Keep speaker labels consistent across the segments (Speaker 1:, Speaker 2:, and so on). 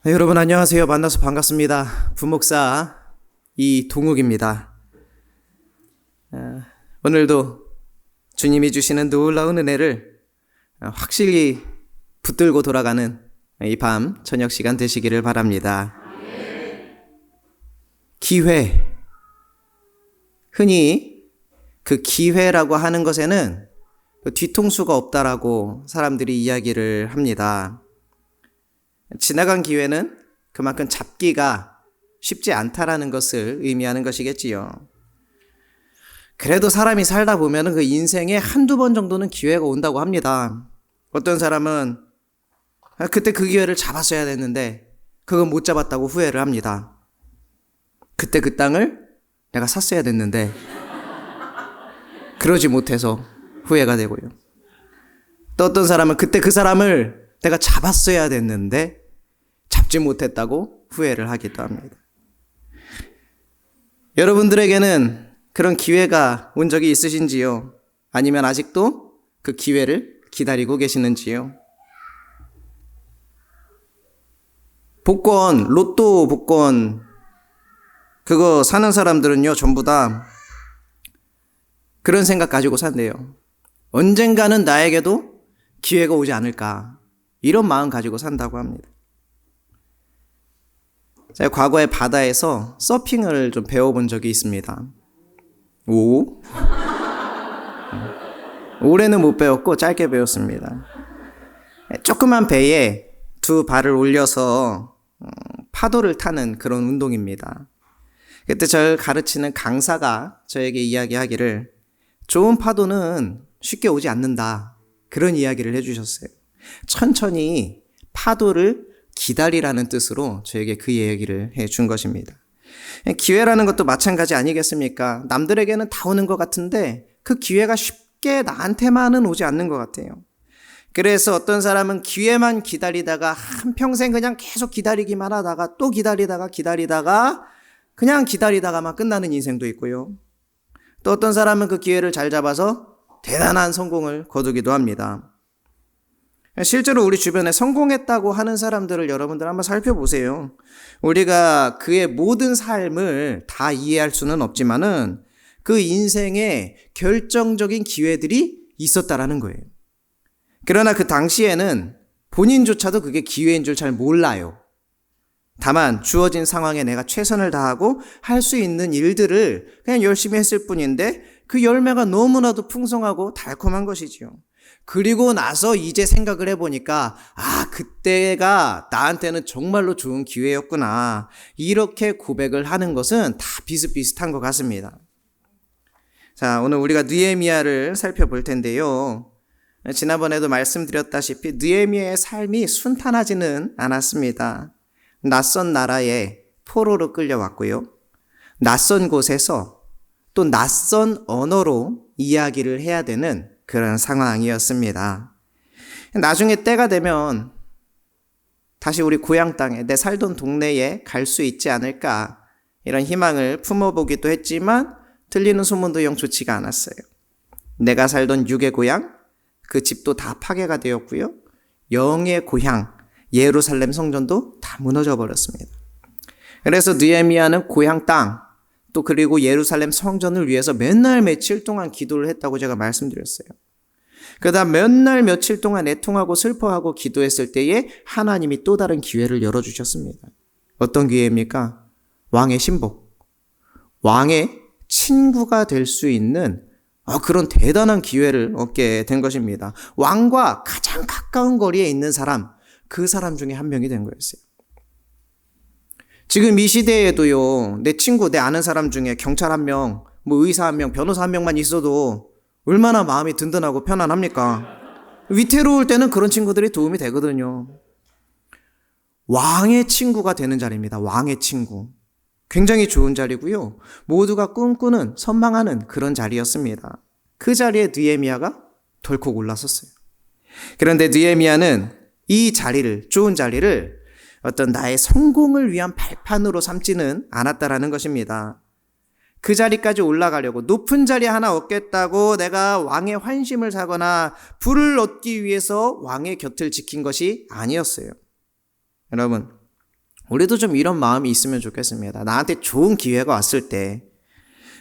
Speaker 1: 네, 여러분 안녕하세요. 만나서 반갑습니다. 부목사 이동욱입니다. 오늘도 주님이 주시는 놀라운 은혜를 확실히 붙들고 돌아가는 이 밤 저녁 시간 되시기를 바랍니다. 기회, 흔히 그 기회라고 하는 것에는 뒤통수가 없다라고 사람들이 이야기를 합니다. 지나간 기회는 그만큼 잡기가 쉽지 않다라는 것을 의미하는 것이겠지요. 그래도 사람이 살다 보면 그 인생에 한두 번 정도는 기회가 온다고 합니다. 어떤 사람은 그때 그 기회를 잡았어야 됐는데 그건 못 잡았다고 후회를 합니다. 그때 그 땅을 내가 샀어야 됐는데 그러지 못해서 후회가 되고요. 또 어떤 사람은 그때 그 사람을 내가 잡았어야 됐는데 잡지 못했다고 후회를 하기도 합니다. 여러분들에게는 그런 기회가 온 적이 있으신지요? 아니면 아직도 그 기회를 기다리고 계시는지요? 복권, 로또 복권 그거 사는 사람들은요 전부 다 그런 생각 가지고 산대요. 언젠가는 나에게도 기회가 오지 않을까, 이런 마음 가지고 산다고 합니다. 제가 과거에 바다에서 서핑을 좀 배워본 적이 있습니다. 오래는 못 배웠고 짧게 배웠습니다. 조그만 배에 두 발을 올려서 파도를 타는 그런 운동입니다. 그때 저를 가르치는 강사가 저에게 이야기하기를 좋은 파도는 쉽게 오지 않는다, 그런 이야기를 해주셨어요. 천천히 파도를 기다리라는 뜻으로 저에게 그 얘기를 해준 것입니다. 기회라는 것도 마찬가지 아니겠습니까? 남들에게는 다 오는 것 같은데 그 기회가 쉽게 나한테만은 오지 않는 것 같아요. 그래서 어떤 사람은 기회만 기다리다가 한평생 그냥 계속 기다리기만 하다가 또 기다리다가 그냥 기다리다가만 끝나는 인생도 있고요. 또 어떤 사람은 그 기회를 잘 잡아서 대단한 성공을 거두기도 합니다. 실제로 우리 주변에 성공했다고 하는 사람들을 여러분들 한번 살펴보세요. 우리가 그의 모든 삶을 다 이해할 수는 없지만은 그 인생에 결정적인 기회들이 있었다라는 거예요. 그러나 그 당시에는 본인조차도 그게 기회인 줄 잘 몰라요. 다만 주어진 상황에 내가 최선을 다하고 할 수 있는 일들을 그냥 열심히 했을 뿐인데 그 열매가 너무나도 풍성하고 달콤한 것이지요. 그리고 나서 이제 생각을 해보니까 그때가 나한테는 정말로 좋은 기회였구나, 이렇게 고백을 하는 것은 다 비슷비슷한 것 같습니다. 자, 오늘 우리가 느헤미야를 살펴볼 텐데요. 지난번에도 말씀드렸다시피 느헤미야의 삶이 순탄하지는 않았습니다. 낯선 나라에 포로로 끌려왔고요. 낯선 곳에서 또 낯선 언어로 이야기를 해야 되는 그런 상황이었습니다. 나중에 때가 되면 다시 우리 고향 땅에, 내 살던 동네에 갈 수 있지 않을까, 이런 희망을 품어보기도 했지만 들리는 소문도 영 좋지가 않았어요. 내가 살던 육의 고향, 그 집도 다 파괴가 되었고요. 영의 고향, 예루살렘 성전도 다 무너져 버렸습니다. 그래서 느헤미야는 고향 땅, 또 그리고 예루살렘 성전을 위해서 몇 날 며칠 동안 기도를 했다고 제가 말씀드렸어요. 그러다 몇 날 며칠 동안 애통하고 슬퍼하고 기도했을 때에 하나님이 또 다른 기회를 열어주셨습니다. 어떤 기회입니까? 왕의 신복, 왕의 친구가 될 수 있는 그런 대단한 기회를 얻게 된 것입니다. 왕과 가장 가까운 거리에 있는 사람, 그 사람 중에 한 명이 된 거였어요. 지금 이 시대에도요, 내 친구, 내 아는 사람 중에 경찰 한 명, 의사 한 명, 변호사 한 명만 있어도 얼마나 마음이 든든하고 편안합니까? 위태로울 때는 그런 친구들이 도움이 되거든요. 왕의 친구가 되는 자리입니다. 왕의 친구. 굉장히 좋은 자리고요. 모두가 꿈꾸는, 선망하는 그런 자리였습니다. 그 자리에 느헤미야가 덜컥 올라섰어요. 그런데 느헤미야는 이 자리를, 좋은 자리를 어떤 나의 성공을 위한 발판으로 삼지는 않았다라는 것입니다. 그 자리까지 올라가려고, 높은 자리 하나 얻겠다고 내가 왕의 환심을 사거나 부를 얻기 위해서 왕의 곁을 지킨 것이 아니었어요. 여러분, 우리도 좀 이런 마음이 있으면 좋겠습니다. 나한테 좋은 기회가 왔을 때,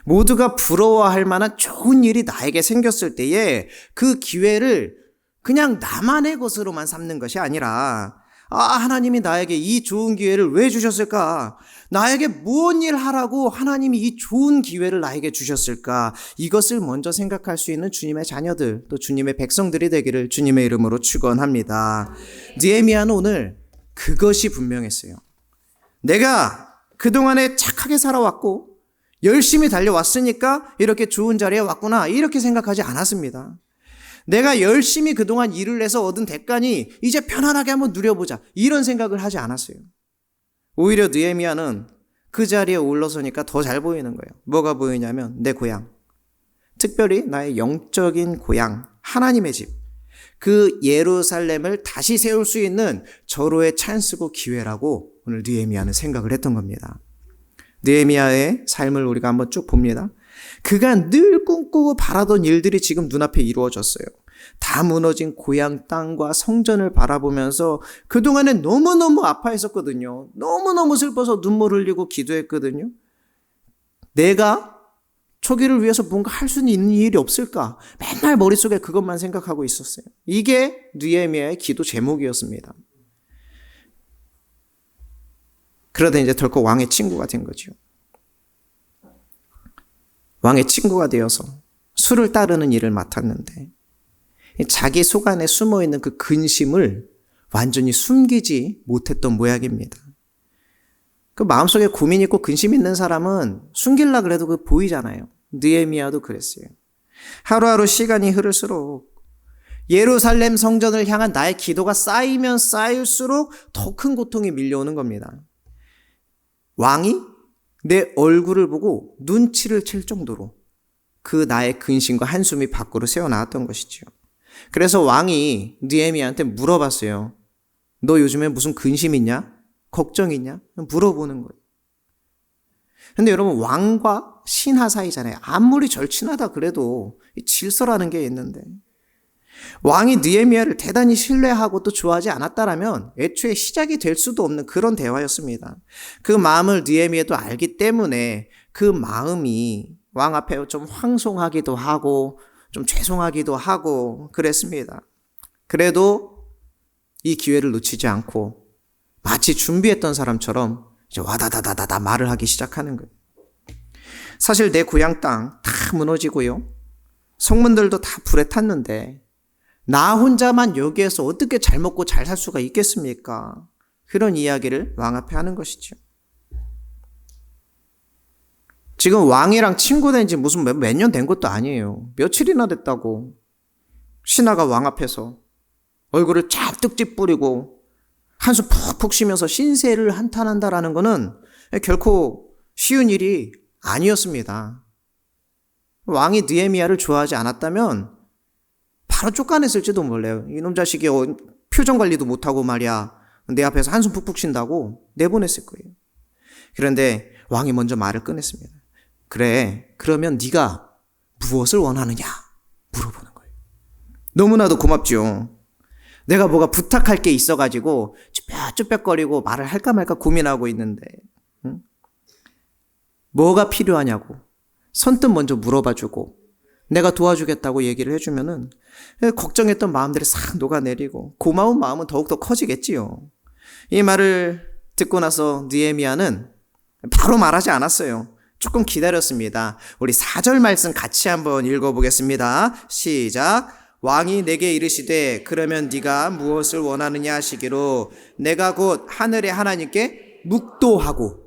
Speaker 1: 모두가 부러워할 만한 좋은 일이 나에게 생겼을 때에 그 기회를 그냥 나만의 것으로만 삼는 것이 아니라, 하나님이 나에게 이 좋은 기회를 왜 주셨을까? 나에게 무슨 일 하라고 하나님이 이 좋은 기회를 나에게 주셨을까? 이것을 먼저 생각할 수 있는 주님의 자녀들, 또 주님의 백성들이 되기를 주님의 이름으로 축원합니다. 느헤미야는 오늘 그것이 분명했어요. 내가 그동안에 착하게 살아왔고 열심히 달려왔으니까 이렇게 좋은 자리에 왔구나, 이렇게 생각하지 않았습니다. 내가 열심히 그동안 일을 해서 얻은 대가니 이제 편안하게 한번 누려보자, 이런 생각을 하지 않았어요. 오히려 느헤미야는 그 자리에 올라서니까 더 잘 보이는 거예요. 뭐가 보이냐면 내 고향, 특별히 나의 영적인 고향, 하나님의 집, 그 예루살렘을 다시 세울 수 있는 절호의 찬스고 기회라고 오늘 느헤미야는 생각을 했던 겁니다. 느헤미야의 삶을 우리가 한번 쭉 봅니다. 그가 늘 꿈꾸고 바라던 일들이 지금 눈앞에 이루어졌어요. 다 무너진 고향 땅과 성전을 바라보면서 그동안에 너무너무 아파했었거든요. 너무너무 슬퍼서 눈물 흘리고 기도했거든요. 내가 초기를 위해서 뭔가 할 수 있는 일이 없을까? 맨날 머릿속에 그것만 생각하고 있었어요. 이게 느헤미야의 기도 제목이었습니다. 그러다 이제 덜컥 왕의 친구가 된 거죠. 왕의 친구가 되어서 술을 따르는 일을 맡았는데 자기 속 안에 숨어있는 그 근심을 완전히 숨기지 못했던 모양입니다. 그 마음속에 고민 있고 근심 있는 사람은 숨기려고 그래도 그 보이잖아요. 느헤미야도 그랬어요. 하루하루 시간이 흐를수록 예루살렘 성전을 향한 나의 기도가 쌓이면 쌓일수록 더 큰 고통이 밀려오는 겁니다. 왕이 내 얼굴을 보고 눈치를 챌 정도로 그 나의 근심과 한숨이 밖으로 새어나왔던 것이죠. 그래서 왕이 느헤미야한테 물어봤어요. 너 요즘에 무슨 근심 있냐? 걱정 있냐? 물어보는 거예요. 근데 여러분, 왕과 신하 사이잖아요. 아무리 절친하다 그래도 질서라는 게 있는데, 왕이 느헤미야를 대단히 신뢰하고 또 좋아하지 않았다라면 애초에 시작이 될 수도 없는 그런 대화였습니다. 그 마음을 느헤미야도 알기 때문에 그 마음이 왕 앞에 좀 황송하기도 하고 좀 죄송하기도 하고 그랬습니다. 그래도 이 기회를 놓치지 않고 마치 준비했던 사람처럼 이제 와다다다다다 말을 하기 시작하는 거예요. 사실 내 고향 땅 다 무너지고요, 성문들도 다 불에 탔는데 나 혼자만 여기에서 어떻게 잘 먹고 잘 살 수가 있겠습니까? 그런 이야기를 왕 앞에 하는 것이죠. 지금 왕이랑 친구 된 지 무슨 몇 년 된 것도 아니에요. 며칠이나 됐다고. 신하가 왕 앞에서 얼굴을 잔뜩 찌푸리고 한숨 푹푹 쉬면서 신세를 한탄한다라는 것은 결코 쉬운 일이 아니었습니다. 왕이 느헤미야를 좋아하지 않았다면 바로 쫓아냈을지도 몰라요. 이놈 자식이 표정 관리도 못하고 말이야, 내 앞에서 한숨 푹푹 쉰다고 내보냈을 거예요. 그런데 왕이 먼저 말을 꺼냈습니다. 그래, 그러면 네가 무엇을 원하느냐 물어보는 거예요. 너무나도 고맙죠. 내가 뭐가 부탁할 게 있어가지고 쭈뼛쭈뼛거리고 말을 할까 말까 고민하고 있는데, 응? 뭐가 필요하냐고 선뜻 먼저 물어봐주고 내가 도와주겠다고 얘기를 해주면은 걱정했던 마음들이 싹 녹아내리고 고마운 마음은 더욱더 커지겠지요. 이 말을 듣고 나서 느헤미야는 바로 말하지 않았어요. 조금 기다렸습니다. 우리 4절 말씀 같이 한번 읽어보겠습니다. 시작. 왕이 내게 이르시되 그러면 네가 무엇을 원하느냐 하시기로 내가 곧 하늘의 하나님께 묵도하고.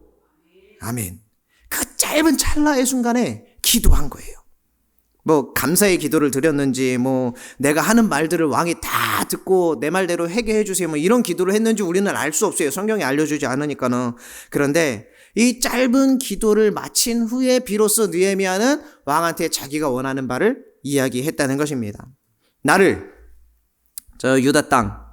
Speaker 1: 아멘. 그 짧은 찰나의 순간에 기도한 거예요. 뭐 감사의 기도를 드렸는지, 뭐 내가 하는 말들을 왕이 다 듣고 내 말대로 회개해 주세요, 뭐 이런 기도를 했는지 우리는 알 수 없어요. 성경이 알려주지 않으니까는. 그런데 이 짧은 기도를 마친 후에 비로소 느헤미야는 왕한테 자기가 원하는 바를 이야기했다는 것입니다. 나를 저 유다 땅,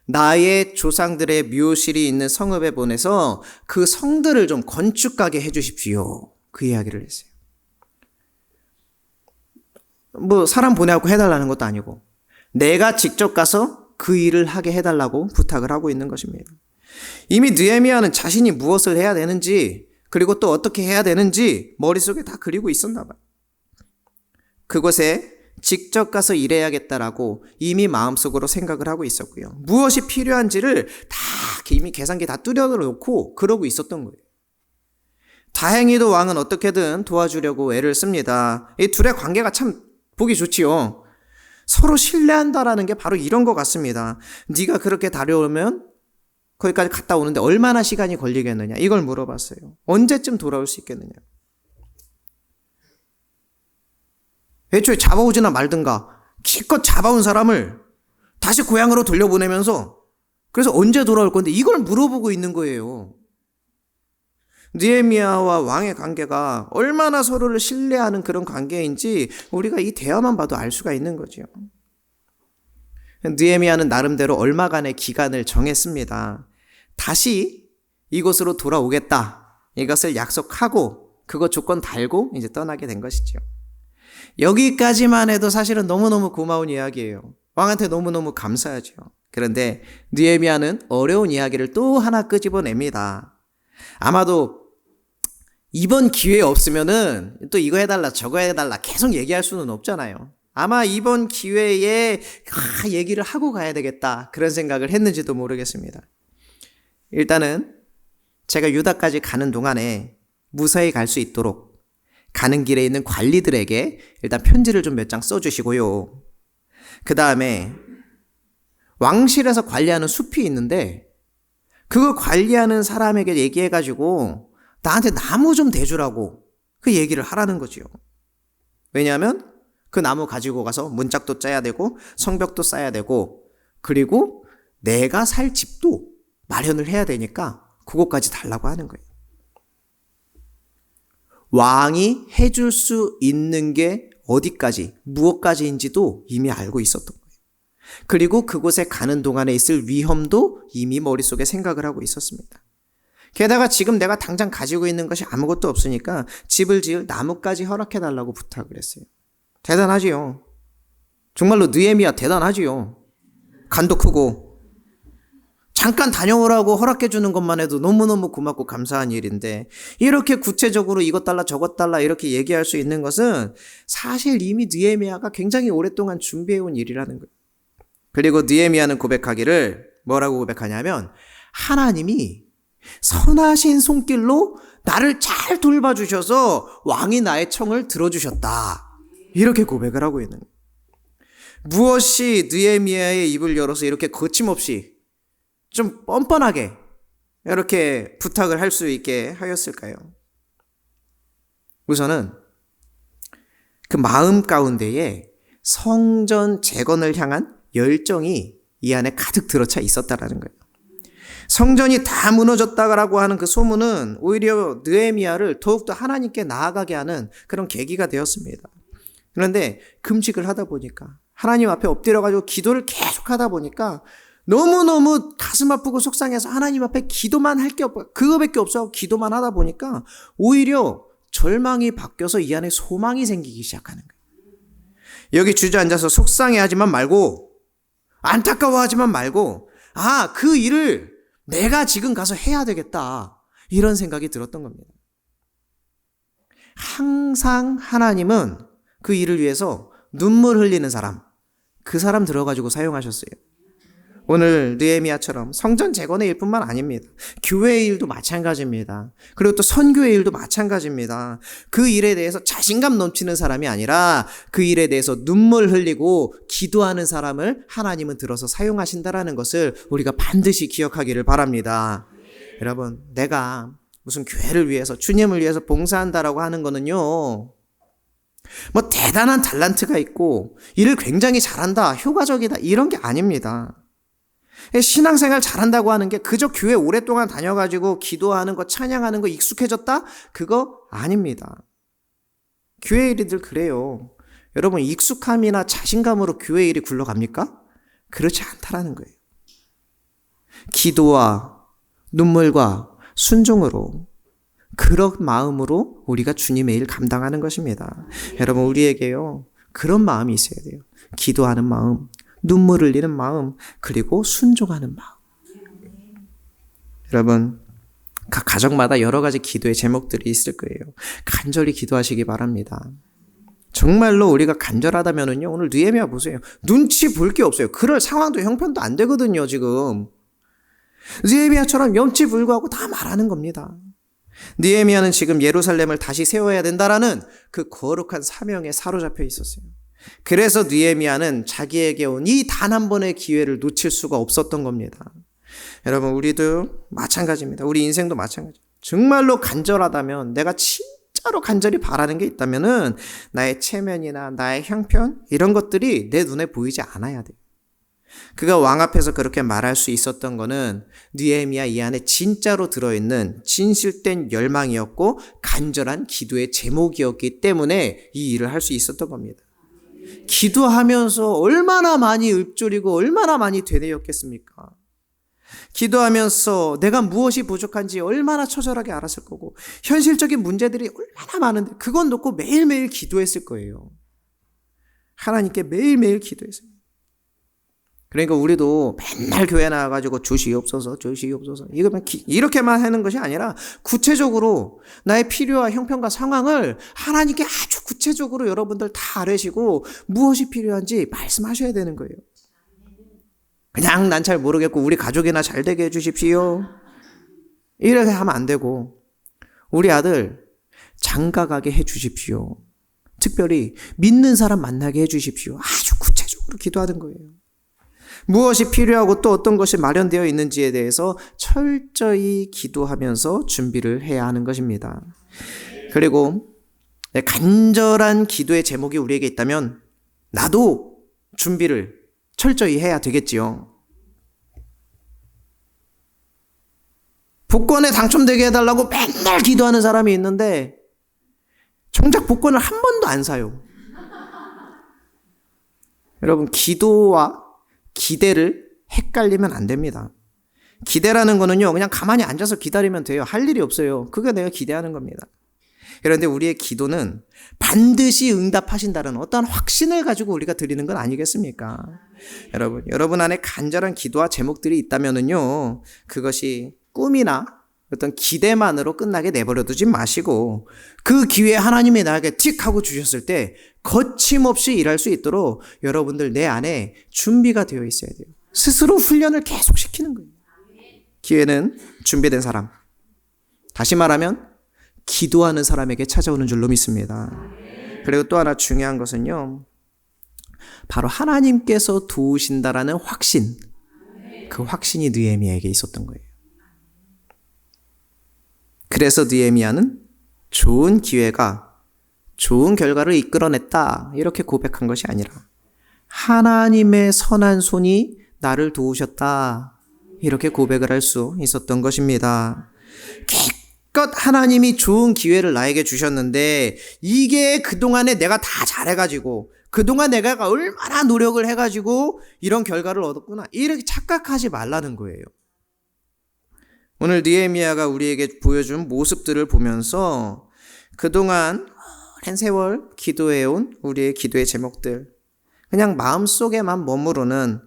Speaker 1: 나의 조상들의 묘실이 있는 성읍에 보내서 그 성들을 좀 건축하게 해주십시오, 그 이야기를 했어요. 뭐 사람 보내갖고 해달라는 것도 아니고 내가 직접 가서 그 일을 하게 해달라고 부탁을 하고 있는 것입니다. 이미 느헤미야는 자신이 무엇을 해야 되는지, 그리고 또 어떻게 해야 되는지 머릿속에 다 그리고 있었나 봐요. 그곳에 직접 가서 일해야겠다라고 이미 마음속으로 생각을 하고 있었고요. 무엇이 필요한지를 다 이미 계산기 다 뚜렷을 놓고 그러고 있었던 거예요. 다행히도 왕은 어떻게든 도와주려고 애를 씁니다. 이 둘의 관계가 참 보기 좋지요. 서로 신뢰한다라는 게 바로 이런 것 같습니다. 네가 그렇게 다녀오면 거기까지 갔다 오는데 얼마나 시간이 걸리겠느냐, 이걸 물어봤어요. 언제쯤 돌아올 수 있겠느냐. 애초에 잡아오지나 말든가 기껏 잡아온 사람을 다시 고향으로 돌려보내면서 그래서 언제 돌아올 건데 이걸 물어보고 있는 거예요. 느헤미야와 왕의 관계가 얼마나 서로를 신뢰하는 그런 관계인지 우리가 이 대화만 봐도 알 수가 있는 거죠. 느헤미야는 나름대로 얼마간의 기간을 정했습니다. 다시 이곳으로 돌아오겠다, 이것을 약속하고 그거 조건 달고 이제 떠나게 된 것이죠. 여기까지만 해도 사실은 너무너무 고마운 이야기예요. 왕한테 너무너무 감사하죠. 그런데 느헤미야는 어려운 이야기를 또 하나 끄집어냅니다. 아마도 이번 기회 없으면은 또 이거 해달라 저거 해달라 계속 얘기할 수는 없잖아요. 아마 이번 기회에 얘기를 하고 가야 되겠다, 그런 생각을 했는지도 모르겠습니다. 일단은 제가 유다까지 가는 동안에 무사히 갈 수 있도록 가는 길에 있는 관리들에게 일단 편지를 좀 몇 장 써주시고요. 그 다음에 왕실에서 관리하는 숲이 있는데 그거 관리하는 사람에게 얘기해가지고 나한테 나무 좀 대주라고 그 얘기를 하라는 거지요. 왜냐하면 그 나무 가지고 가서 문짝도 짜야 되고 성벽도 쌓아야 되고 그리고 내가 살 집도 마련을 해야 되니까 그것까지 달라고 하는 거예요. 왕이 해줄 수 있는 게 어디까지, 무엇까지인지도 이미 알고 있었던 거예요. 그리고 그곳에 가는 동안에 있을 위험도 이미 머릿속에 생각을 하고 있었습니다. 게다가 지금 내가 당장 가지고 있는 것이 아무것도 없으니까 집을 지을 나무까지 허락해달라고 부탁을 했어요. 대단하지요. 정말로 느헤미야 대단하지요. 간도 크고 잠깐 다녀오라고 허락해주는 것만 해도 너무너무 고맙고 감사한 일인데 이렇게 구체적으로 이것 달라 저것 달라 이렇게 얘기할 수 있는 것은 사실 이미 느헤미야가 굉장히 오랫동안 준비해온 일이라는 거예요. 그리고 느헤미야는 고백하기를 뭐라고 고백하냐면 하나님이 선하신 손길로 나를 잘 돌봐주셔서 왕이 나의 청을 들어주셨다, 이렇게 고백을 하고 있는 거예요. 무엇이 느헤미야의 입을 열어서 이렇게 거침없이 좀 뻔뻔하게 이렇게 부탁을 할 수 있게 하였을까요? 우선은 그 마음 가운데에 성전 재건을 향한 열정이 이 안에 가득 들어차 있었다라는 거예요. 성전이 다 무너졌다라고 하는 그 소문은 오히려 느헤미야를 더욱더 하나님께 나아가게 하는 그런 계기가 되었습니다. 그런데 금식을 하다 보니까 하나님 앞에 엎드려가지고 기도를 계속 하다 보니까 너무너무 가슴 아프고 속상해서 하나님 앞에 기도만 할 게 없고 그거밖에 없어 기도만 하다 보니까 오히려 절망이 바뀌어서 이 안에 소망이 생기기 시작하는 거예요. 여기 주저앉아서 속상해하지만 말고 안타까워하지만 말고 그 일을 내가 지금 가서 해야 되겠다, 이런 생각이 들었던 겁니다. 항상 하나님은 그 일을 위해서 눈물 흘리는 사람, 그 사람 들어가지고 사용하셨어요. 오늘 느헤미야처럼 성전 재건의 일뿐만 아닙니다. 교회의 일도 마찬가지입니다. 그리고 또 선교의 일도 마찬가지입니다. 그 일에 대해서 자신감 넘치는 사람이 아니라 그 일에 대해서 눈물 흘리고 기도하는 사람을 하나님은 들어서 사용하신다라는 것을 우리가 반드시 기억하기를 바랍니다. 여러분, 내가 무슨 교회를 위해서 주님을 위해서 봉사한다라고 하는 거는요, 뭐 대단한 달란트가 있고 일을 굉장히 잘한다, 효과적이다, 이런 게 아닙니다. 신앙생활 잘한다고 하는 게 그저 교회 오랫동안 다녀가지고 기도하는 거, 찬양하는 거 익숙해졌다? 그거 아닙니다. 교회 일이들 그래요. 여러분, 익숙함이나 자신감으로 교회 일이 굴러갑니까? 그렇지 않다라는 거예요. 기도와 눈물과 순종으로, 그런 마음으로 우리가 주님의 일 감당하는 것입니다. 여러분, 우리에게요, 그런 마음이 있어야 돼요. 기도하는 마음, 눈물 흘리는 마음, 그리고 순종하는 마음. 여러분, 각 가정마다 여러 가지 기도의 제목들이 있을 거예요. 간절히 기도하시기 바랍니다. 정말로 우리가 간절하다면은요, 오늘 느헤미야 보세요. 눈치 볼 게 없어요. 그럴 상황도 형편도 안 되거든요, 지금. 느헤미야처럼 염치불구하고 다 말하는 겁니다. 느헤미야는 지금 예루살렘을 다시 세워야 된다라는 그 거룩한 사명에 사로잡혀 있었어요. 그래서 느헤미야는 자기에게 온 이 단 한 번의 기회를 놓칠 수가 없었던 겁니다. 여러분, 우리도 마찬가지입니다. 우리 인생도 마찬가지. 정말로 간절하다면, 내가 진짜로 간절히 바라는 게 있다면은 나의 체면이나 나의 형편 이런 것들이 내 눈에 보이지 않아야 돼요. 그가 왕 앞에서 그렇게 말할 수 있었던 거는 느헤미야 이 안에 진짜로 들어있는 진실된 열망이었고 간절한 기도의 제목이었기 때문에 이 일을 할 수 있었던 겁니다. 기도하면서 얼마나 많이 읊조리고 얼마나 많이 되뇌었겠습니까? 기도하면서 내가 무엇이 부족한지 얼마나 처절하게 알았을 거고 현실적인 문제들이 얼마나 많은데 그건 놓고 매일매일 기도했을 거예요. 하나님께 매일매일 기도했어요. 그러니까 우리도 맨날 교회 나와가지고 주시옵소서 이렇게만 하는 것이 아니라 구체적으로 나의 필요와 형편과 상황을 하나님께 아주 구체적으로 여러분들 다 아뢰시고 무엇이 필요한지 말씀하셔야 되는 거예요. 그냥 난 잘 모르겠고 우리 가족이나 잘 되게 해주십시오. 이렇게 하면 안 되고 우리 아들 장가가게 해주십시오. 특별히 믿는 사람 만나게 해주십시오. 아주 구체적으로 기도하는 거예요. 무엇이 필요하고 또 어떤 것이 마련되어 있는지에 대해서 철저히 기도하면서 준비를 해야 하는 것입니다. 그리고 간절한 기도의 제목이 우리에게 있다면 나도 준비를 철저히 해야 되겠지요. 복권에 당첨되게 해달라고 맨날 기도하는 사람이 있는데 정작 복권을 한 번도 안 사요. 여러분, 기도와 기대를 헷갈리면 안 됩니다. 기대라는 거는요, 그냥 가만히 앉아서 기다리면 돼요. 할 일이 없어요. 그게 내가 기대하는 겁니다. 그런데 우리의 기도는 반드시 응답하신다는 어떤 확신을 가지고 우리가 드리는 건 아니겠습니까? 여러분 안에 간절한 기도와 제목들이 있다면은요, 그것이 꿈이나 어떤 기대만으로 끝나게 내버려 두지 마시고 그 기회에 하나님이 나에게 틱 하고 주셨을 때 거침없이 일할 수 있도록 여러분들 내 안에 준비가 되어 있어야 돼요. 스스로 훈련을 계속 시키는 거예요. 기회는 준비된 사람. 다시 말하면 기도하는 사람에게 찾아오는 줄로 믿습니다. 그리고 또 하나 중요한 것은요, 바로 하나님께서 도우신다라는 확신. 그 확신이 느헤미야에게 있었던 거예요. 그래서 느헤미야는 좋은 기회가 좋은 결과를 이끌어냈다 이렇게 고백한 것이 아니라 하나님의 선한 손이 나를 도우셨다 이렇게 고백을 할 수 있었던 것입니다. 기껏 하나님이 좋은 기회를 나에게 주셨는데 이게 그동안에 내가 다 잘해가지고 그동안 내가 얼마나 노력을 해가지고 이런 결과를 얻었구나 이렇게 착각하지 말라는 거예요. 오늘 느헤미야가 우리에게 보여준 모습들을 보면서 그동안 오랜 세월 기도해온 우리의 기도의 제목들, 그냥 마음속에만 머무르는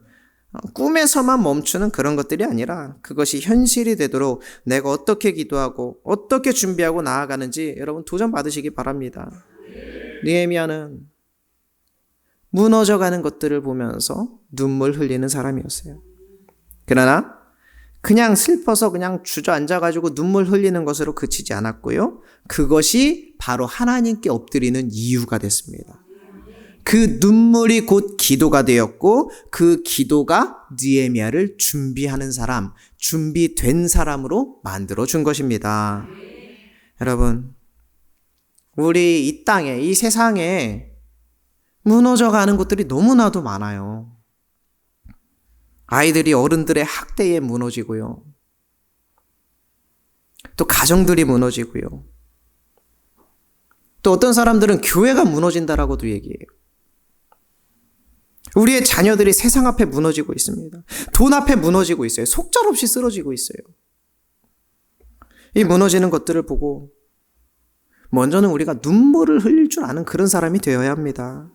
Speaker 1: 꿈에서만 멈추는 그런 것들이 아니라 그것이 현실이 되도록 내가 어떻게 기도하고 어떻게 준비하고 나아가는지 여러분 도전 받으시기 바랍니다. 느헤미야는 무너져가는 것들을 보면서 눈물 흘리는 사람이었어요. 그러나 그냥 슬퍼서 그냥 주저앉아가지고 눈물 흘리는 것으로 그치지 않았고요. 그것이 바로 하나님께 엎드리는 이유가 됐습니다. 그 눈물이 곧 기도가 되었고 그 기도가 느헤미야를 준비하는 사람, 준비된 사람으로 만들어준 것입니다. 여러분, 우리 이 땅에, 이 세상에 무너져가는 것들이 너무나도 많아요. 아이들이 어른들의 학대에 무너지고요. 또 가정들이 무너지고요. 또 어떤 사람들은 교회가 무너진다라고도 얘기해요. 우리의 자녀들이 세상 앞에 무너지고 있습니다. 돈 앞에 무너지고 있어요. 속절없이 쓰러지고 있어요. 이 무너지는 것들을 보고 먼저는 우리가 눈물을 흘릴 줄 아는 그런 사람이 되어야 합니다.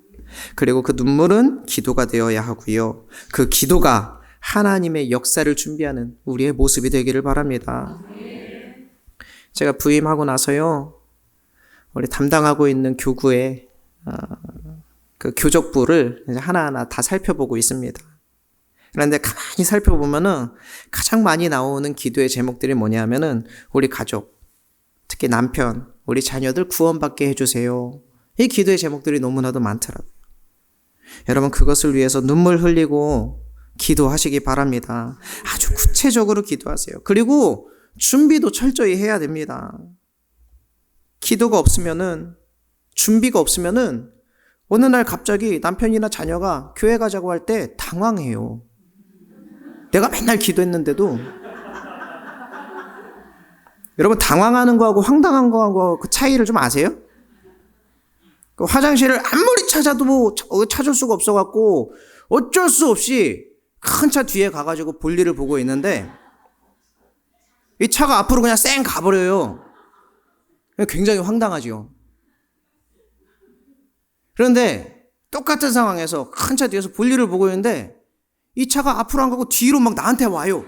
Speaker 1: 그리고 그 눈물은 기도가 되어야 하고요. 그 기도가 하나님의 역사를 준비하는 우리의 모습이 되기를 바랍니다. 제가 부임하고 나서요, 우리 담당하고 있는 교구의 그 교적부를 이제 하나하나 다 살펴보고 있습니다. 그런데 가만히 살펴보면은 가장 많이 나오는 기도의 제목들이 뭐냐면은 우리 가족, 특히 남편, 우리 자녀들 구원받게 해주세요. 이 기도의 제목들이 너무나도 많더라고요. 여러분, 그것을 위해서 눈물 흘리고 기도하시기 바랍니다. 아주 구체적으로 기도하세요. 그리고 준비도 철저히 해야 됩니다. 기도가 없으면은, 준비가 없으면은 어느 날 갑자기 남편이나 자녀가 교회 가자고 할 때 당황해요. 내가 맨날 기도했는데도. 여러분, 당황하는 거하고 황당한 거하고 그 차이를 좀 아세요? 그 화장실을 아무리 찾아도 찾을 수가 없어갖고 어쩔 수 없이 큰 차 뒤에 가가지고 볼일을 보고 있는데 이 차가 앞으로 그냥 쌩 가버려요. 굉장히 황당하죠. 그런데 똑같은 상황에서 큰 차 뒤에서 볼일을 보고 있는데 이 차가 앞으로 안 가고 뒤로 막 나한테 와요.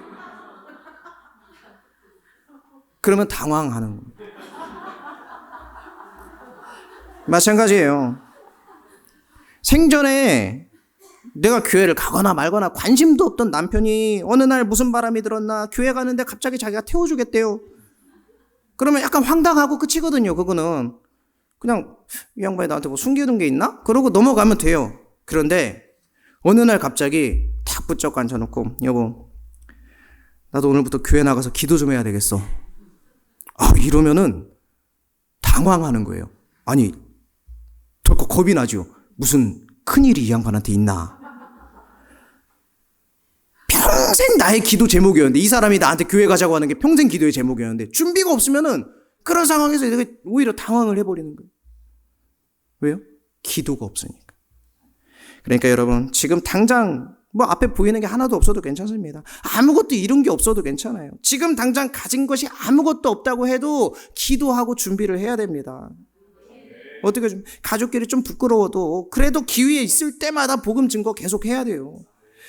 Speaker 1: 그러면 당황하는 겁니다. 마찬가지예요. 생전에 내가 교회를 가거나 말거나 관심도 없던 남편이 어느 날 무슨 바람이 들었나 교회 가는데 갑자기 자기가 태워주겠대요. 그러면 약간 황당하고 끝이거든요. 그거는 그냥 이 양반이 나한테 뭐 숨기는 게 있나? 그러고 넘어가면 돼요. 그런데 어느 날 갑자기 탁 붙잡고 앉혀놓고, 여보, 나도 오늘부터 교회 나가서 기도 좀 해야 되겠어. 이러면은 당황하는 거예요. 아니, 덜컥 겁이 나죠. 무슨 큰일이 이 양반한테 있나? 평생 나의 기도 제목이었는데, 이 사람이 나한테 교회 가자고 하는 게 평생 기도의 제목이었는데 준비가 없으면은 그런 상황에서 오히려 당황을 해버리는 거예요. 왜요? 기도가 없으니까. 그러니까 여러분, 지금 당장 뭐 앞에 보이는 게 하나도 없어도 괜찮습니다. 아무것도 이룬 게 없어도 괜찮아요. 지금 당장 가진 것이 아무것도 없다고 해도 기도하고 준비를 해야 됩니다. 어떻게 좀 가족끼리 좀 부끄러워도 그래도 기회에 있을 때마다 복음 증거 계속 해야 돼요.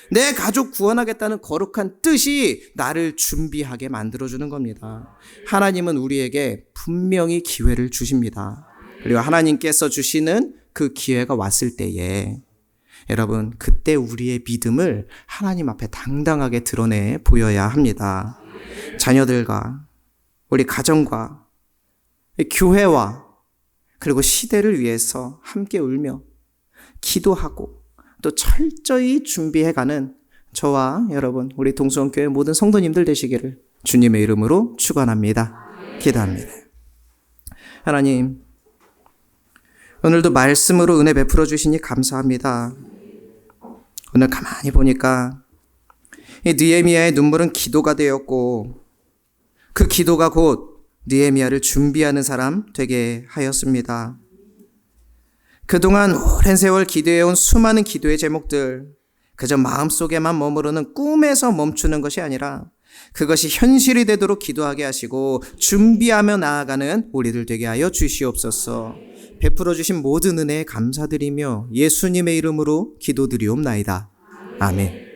Speaker 1: 내 가족 구원하겠다는 거룩한 뜻이 나를 준비하게 만들어주는 겁니다. 하나님은 우리에게 분명히 기회를 주십니다. 그리고 하나님께서 주시는 그 기회가 왔을 때에 여러분, 그때 우리의 믿음을 하나님 앞에 당당하게 드러내 보여야 합니다. 자녀들과 우리 가정과 교회와 그리고 시대를 위해서 함께 울며 기도하고 또 철저히 준비해가는 저와 여러분, 우리 동수원교회 모든 성도님들 되시기를 주님의 이름으로 축원합니다. 기도합니다. 하나님, 오늘도 말씀으로 은혜 베풀어 주시니 감사합니다. 오늘 가만히 보니까 이 느헤미야의 눈물은 기도가 되었고 그 기도가 곧 느헤미야를 준비하는 사람 되게 하였습니다. 그동안 오랜 세월 기도해온 수많은 기도의 제목들, 그저 마음속에만 머무르는 꿈에서 멈추는 것이 아니라 그것이 현실이 되도록 기도하게 하시고 준비하며 나아가는 우리들 되게 하여 주시옵소서. 베풀어 주신 모든 은혜에 감사드리며 예수님의 이름으로 기도드리옵나이다. 아멘.